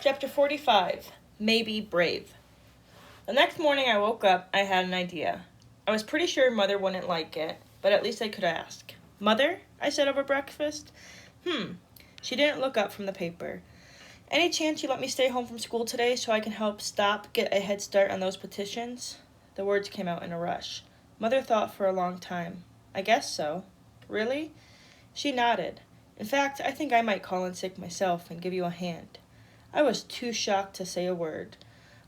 Chapter 45, Maybe Brave. The next morning I woke up, I had an idea. I was pretty sure Mother wouldn't like it, but at least I could ask. Mother? I said over breakfast. She didn't look up from the paper. Any chance you let me stay home from school today so I can help get a head start on those petitions? The words came out in a rush. Mother thought for a long time. I guess so. Really? She nodded. In fact, I think I might call in sick myself and give you a hand. I was too shocked to say a word.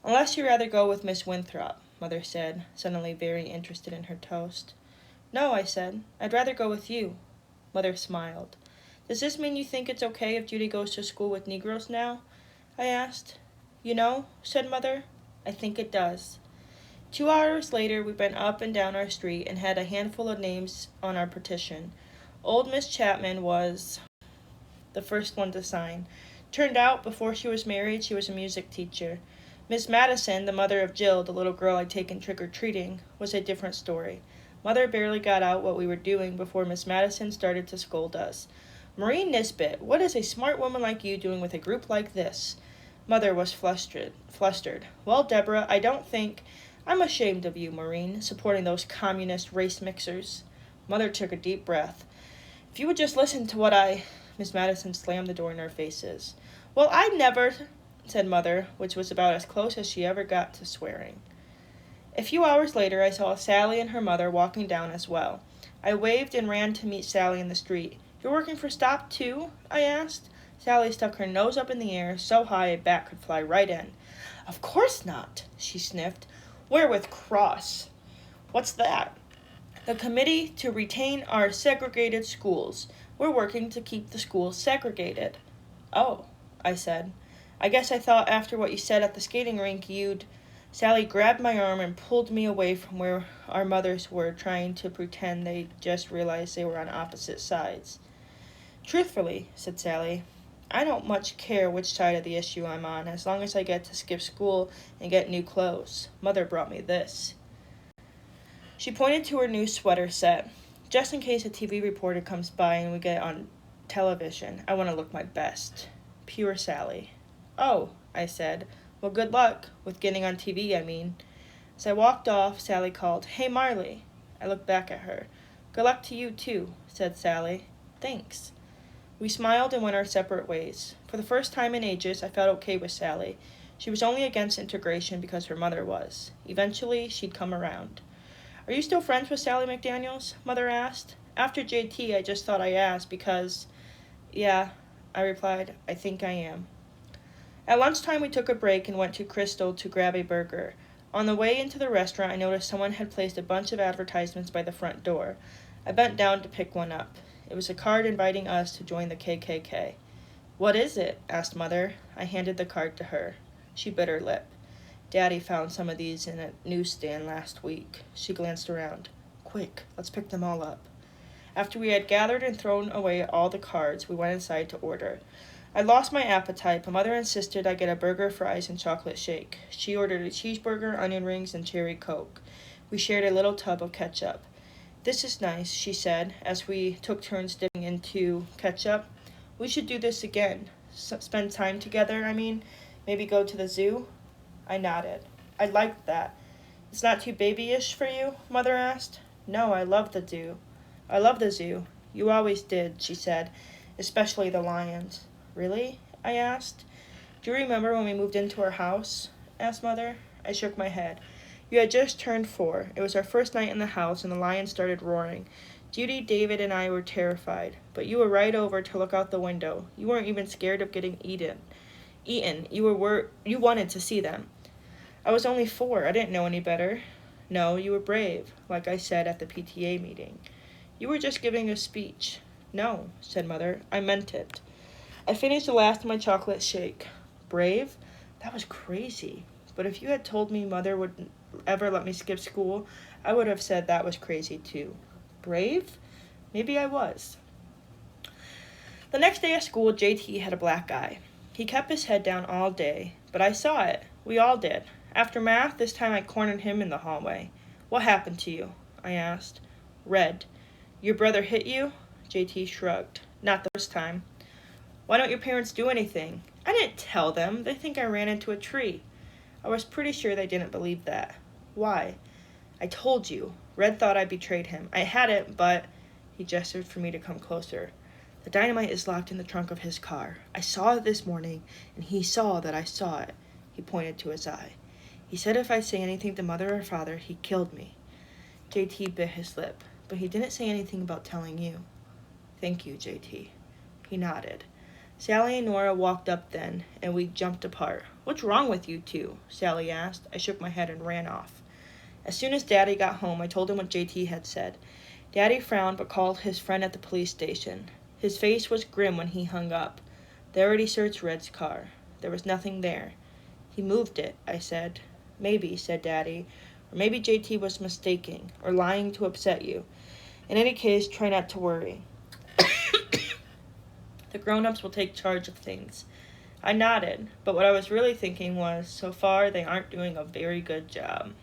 Unless you'd rather go with Miss Winthrop, Mother said, suddenly very interested in her toast. No, I said. I'd rather go with you. Mother smiled. Does this mean you think it's okay if Judy goes to school with Negroes now? I asked. You know, said Mother, I think it does. 2 hours later, we went up and down our street and had a handful of names on our petition. Old Miss Chapman was the first one to sign. Turned out, before she was married, she was a music teacher. Miss Madison, the mother of Jill, the little girl I'd taken trick-or-treating, was a different story. Mother barely got out what we were doing before Miss Madison started to scold us. Maureen Nisbet, what is a smart woman like you doing with a group like this? Mother was flustered. Well, Deborah, I don't think... I'm ashamed of you, Maureen, supporting those communist race mixers. Mother took a deep breath. If you would just listen to what Miss Madison slammed the door in our faces. Well, I never, said Mother, which was about as close as she ever got to swearing. A few hours later, I saw Sally and her mother walking down as well. I waved and ran to meet Sally in the street. You're working for Stop, too? I asked. Sally stuck her nose up in the air so high a bat could fly right in. Of course not, she sniffed. We're with Cross. What's that? The Committee to Retain Our Segregated Schools. We're working to keep the schools segregated. Oh, I said. I guess I thought after what you said at the skating rink you'd... Sally grabbed my arm and pulled me away from where our mothers were, trying to pretend they just realized they were on opposite sides. Truthfully, said Sally, I don't much care which side of the issue I'm on, as long as I get to skip school and get new clothes. Mother brought me this. She pointed to her new sweater set. Just in case a TV reporter comes by and we get on television, I want to look my best. Pure Sally. Oh, I said. Well, good luck. With getting on TV, I mean. As I walked off, Sally called, Hey, Marley. I looked back at her. Good luck to you, too, said Sally. Thanks. We smiled and went our separate ways. For the first time in ages, I felt okay with Sally. She was only against integration because her mother was. Eventually, she'd come around. Are you still friends with Sally McDaniels? Mother asked. After JT, I just thought I asked because... Yeah, I replied, I think I am. At lunchtime, we took a break and went to Crystal to grab a burger. On the way into the restaurant, I noticed someone had placed a bunch of advertisements by the front door. I bent down to pick one up. It was a card inviting us to join the KKK. What is it? Asked Mother. I handed the card to her. She bit her lip. Daddy found some of these in a newsstand last week. She glanced around. Quick, let's pick them all up. After we had gathered and thrown away all the cards, we went inside to order. I lost my appetite, but Mother insisted I get a burger, fries, and chocolate shake. She ordered a cheeseburger, onion rings, and cherry Coke. We shared a little tub of ketchup. This is nice, she said, as we took turns dipping into ketchup. We should do this again. Spend time together, I mean. Maybe go to the zoo? I nodded. I liked that. It's not too babyish for you? Mother asked. No, I love the zoo. I love the zoo. You always did, she said, especially the lions. Really? I asked. Do you remember when we moved into our house? Asked Mother. I shook my head. You had just turned 4. It was our first night in the house, and the lions started roaring. Judy, David, and I were terrified, but you were right over to look out the window. You weren't even scared of getting eaten. You wanted to see them. I was only 4. I didn't know any better. No, you were brave, like I said at the PTA meeting. You were just giving a speech. No, said Mother. I meant it. I finished the last of my chocolate shake. Brave? That was crazy. But if you had told me Mother would ever let me skip school, I would have said that was crazy too. Brave? Maybe I was. The next day at school, JT had a black eye. He kept his head down all day, but I saw it. We all did. After math, this time I cornered him in the hallway. What happened to you? I asked. Red. Your brother hit you? JT shrugged. Not the first time. Why don't your parents do anything? I didn't tell them. They think I ran into a tree. I was pretty sure they didn't believe that. Why? I told you. Red thought I betrayed him. I hadn't, but... He gestured for me to come closer. The dynamite is locked in the trunk of his car. I saw it this morning, and he saw that I saw it. He pointed to his eye. He said if I say anything to Mother or Father, he killed me. JT bit his lip, but he didn't say anything about telling you. Thank you, JT. He nodded. Sally and Nora walked up then, and we jumped apart. What's wrong with you two? Sally asked. I shook my head and ran off. As soon as Daddy got home, I told him what JT had said. Daddy frowned but called his friend at the police station. His face was grim when he hung up. They already searched Red's car. There was nothing there. He moved it, I said. Maybe, said Daddy. Or maybe JT was mistaken, or lying to upset you. In any case, try not to worry. The grown-ups will take charge of things. I nodded, but what I was really thinking was, so far they aren't doing a very good job.